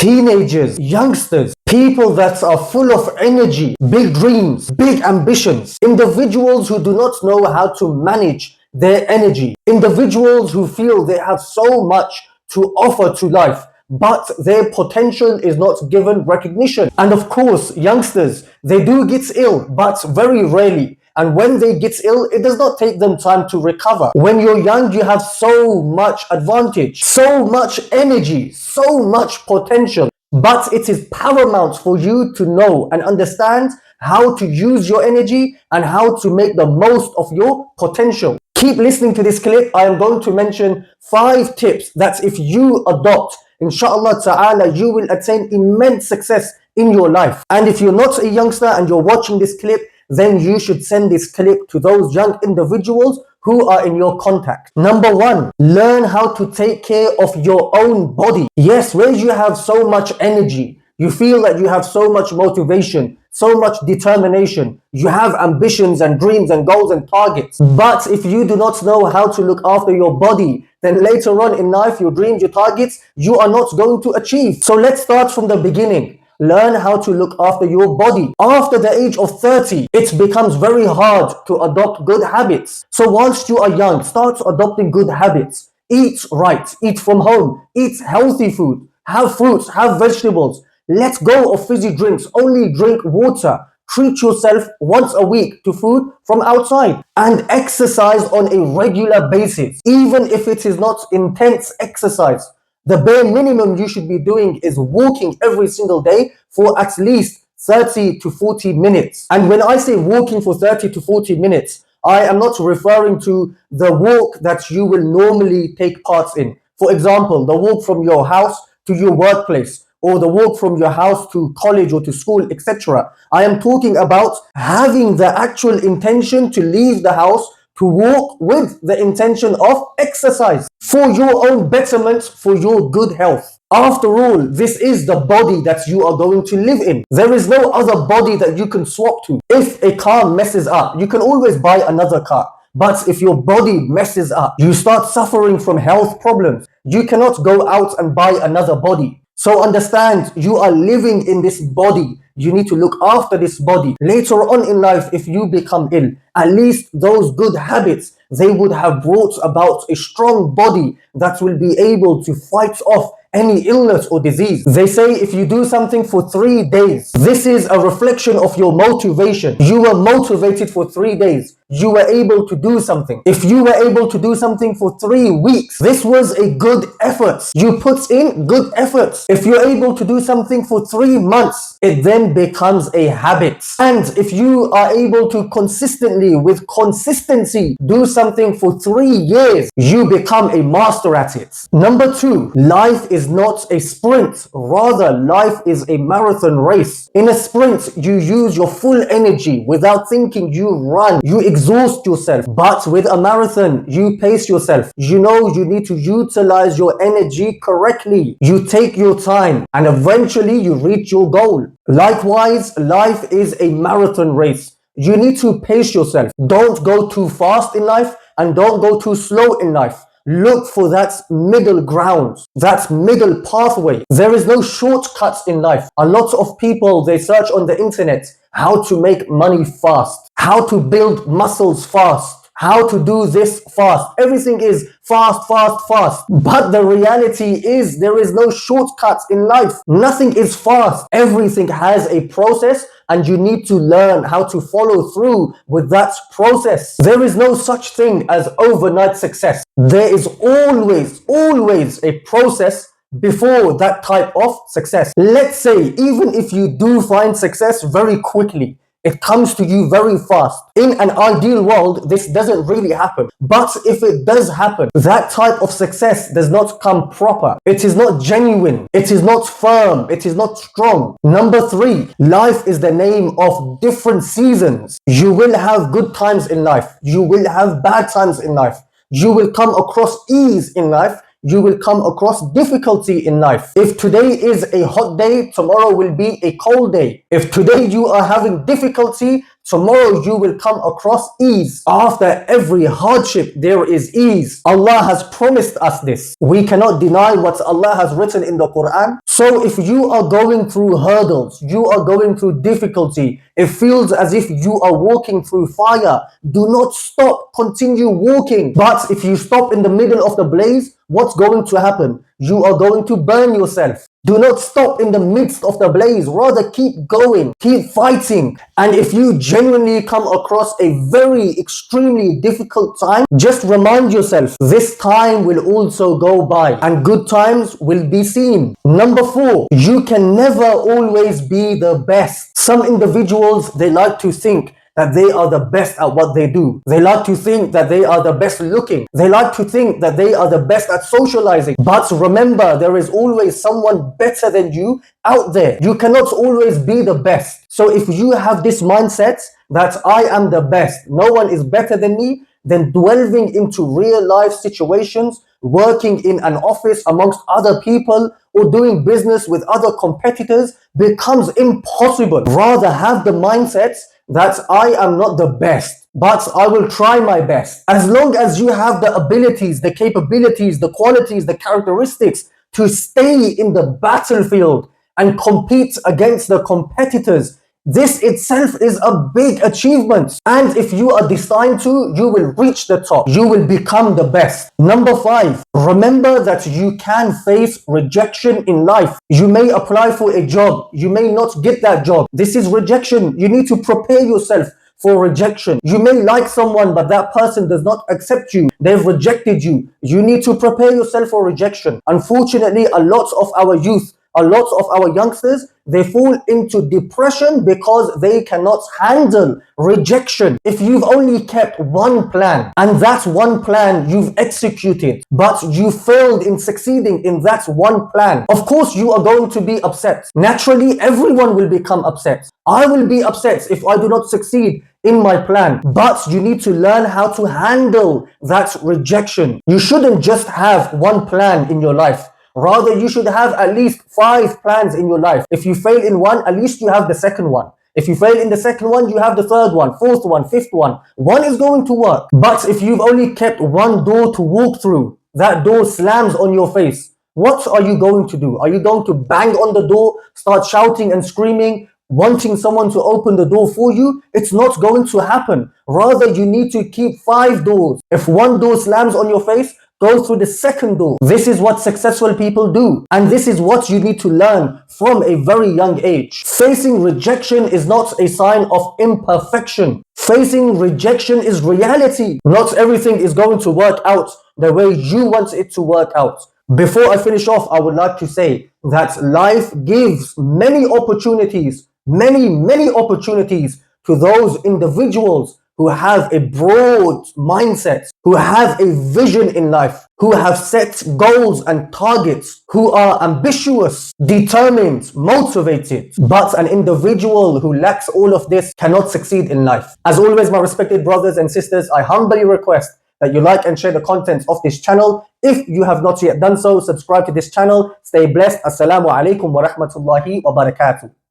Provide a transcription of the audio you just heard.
teenagers, youngsters, people that are full of energy, big dreams, big ambitions, individuals who do not know how to manage their energy, individuals who feel they have so much to offer to life, but their potential is not given recognition. And of course, youngsters, they do get ill, but very rarely. And when they get ill, it does not take them time to recover. When you're young, you have so much advantage, so much energy, so much potential. But it is paramount for you to know and understand how to use your energy and how to make the most of your potential. Keep listening to this clip. I am going to mention 5 tips that if you adopt, inshallah ta'ala, you will attain immense success in your life. And if you're not a youngster and you're watching this clip, then you should send this clip to those young individuals who are in your contact. Number 1, learn how to take care of your own body. Yes, when you have so much energy, you feel that you have so much motivation, so much determination, you have ambitions and dreams and goals and targets. But if you do not know how to look after your body, then later on in life, your dreams, your targets, you are not going to achieve. So let's start from the beginning. Learn how to look after your body. After the age of 30, it becomes very hard to adopt good habits. So whilst you are young, start adopting good habits. Eat right, eat from home, eat healthy food, have fruits, have vegetables. Let go of fizzy drinks, only drink water. Treat yourself once a week to food from outside and exercise on a regular basis, even if it is not intense exercise. The bare minimum you should be doing is walking every single day for at least 30 to 40 minutes. And when I say walking for 30 to 40 minutes, I am not referring to the walk that you will normally take part in. For example, the walk from your house to your workplace, or the walk from your house to college or to school, etc. I am talking about having the actual intention to leave the house to walk with the intention of exercise for your own betterment, for your good health. After all, this is the body that you are going to live in. There is no other body that you can swap to. If a car messes up, you can always buy another car. But if your body messes up, you start suffering from health problems. You cannot go out and buy another body. So understand, you are living in this body. You need to look after this body. Later on in life, if you become ill, at least those good habits, they would have brought about a strong body that will be able to fight off any illness or disease. They say if you do something for 3 days, this is a reflection of your motivation. You were motivated for 3 days. You were able to do something. If you were able to do something for 3 weeks, this was a good effort. You put in good effort. If you're able to do something for 3 months, it then becomes a habit. And if you are able to consistently, with consistency, do something for 3 years, you become a master at it. Number 2, life is not a sprint. Rather, life is a marathon race. In a sprint, you use your full energy. Without thinking, you run. You exhaust yourself. But with a marathon, you pace yourself. You know you need to utilize your energy correctly. You take your time and eventually you reach your goal. Likewise, life is a marathon race. You need to pace yourself. Don't go too fast in life and don't go too slow in life. Look for that middle ground, that middle pathway. There is no shortcuts in life. A lot of people, they search on the internet how to make money fast, how to build muscles fast, how to do this fast. Everything is fast, fast, fast. But the reality is there is no shortcuts in life. Nothing is fast. Everything has a process and you need to learn how to follow through with that process. There is no such thing as overnight success. There is always a process before that type of success. Let's say even if you do find success very quickly, it comes to you very fast. In an ideal world, this doesn't really happen. But if it does happen, that type of success does not come proper. It is not genuine. It is not firm. It is not strong. Number 3, life is the name of different seasons. You will have good times in life. You will have bad times in life. You will come across ease in life. You will come across difficulty in life. If today is a hot day, tomorrow will be a cold day. If today you are having difficulty, tomorrow you will come across ease. After every hardship, there is ease. Allah has promised us this. We cannot deny what Allah has written in the Quran. So if you are going through hurdles, you are going through difficulty, it feels as if you are walking through fire, do not stop, continue walking. But if you stop in the middle of the blaze, what's going to happen? You are going to burn yourself. Do not stop in the midst of the blaze, rather keep going, keep fighting. And if you genuinely come across a very extremely difficult time, just remind yourself, this time will also go by and good times will be seen. Number 4, you can never always be the best. Some individuals, they like to think that they are the best at what they do. They like to think that they are the best looking. They like to think that they are the best at socializing. But remember, there is always someone better than you out there. You cannot always be the best. So if you have this mindset that I am the best, no one is better than me, then delving into real life situations, working in an office amongst other people, or doing business with other competitors becomes impossible. Rather have the mindset that I am not the best, but I will try my best. As long as you have the abilities, the capabilities, the qualities, the characteristics to stay in the battlefield and compete against the competitors, this itself is a big achievement. And if you are destined to, you will reach the top. You will become the best. Number 5, remember that you can face rejection in life. You may apply for a job. You may not get that job. This is rejection. You need to prepare yourself for rejection. You may like someone, but that person does not accept you. They've rejected you. You need to prepare yourself for rejection. Unfortunately, a lot of our youth, a lot of our youngsters, they fall into depression because they cannot handle rejection. If you've only kept one plan and that one plan you've executed, but you failed in succeeding in that one plan, of course you are going to be upset. Naturally, everyone will become upset. I will be upset if I do not succeed in my plan, but you need to learn how to handle that rejection. You shouldn't just have one plan in your life. Rather, you should have at least 5 plans in your life. If you fail in one, at least you have the second one. If you fail in the second one, you have the third one, fourth one, fifth one. One is going to work. But if you've only kept one door to walk through, that door slams on your face. What are you going to do? Are you going to bang on the door, start shouting and screaming, wanting someone to open the door for you? It's not going to happen. Rather, you need to keep 5 doors. If one door slams on your face, go through the second door. This is what successful people do. And this is what you need to learn from a very young age. Facing rejection is not a sign of imperfection. Facing rejection is reality. Not everything is going to work out the way you want it to work out. Before I finish off, I would like to say that life gives many opportunities, many opportunities to those individuals who have a broad mindset, who have a vision in life, who have set goals and targets, who are ambitious, determined, motivated. But an individual who lacks all of this cannot succeed in life. As always, my respected brothers and sisters, I humbly request that you like and share the contents of this channel. If you have not yet done so, subscribe to this channel. Stay blessed. Assalamu alaikum wa rahmatullahi wa barakatuh.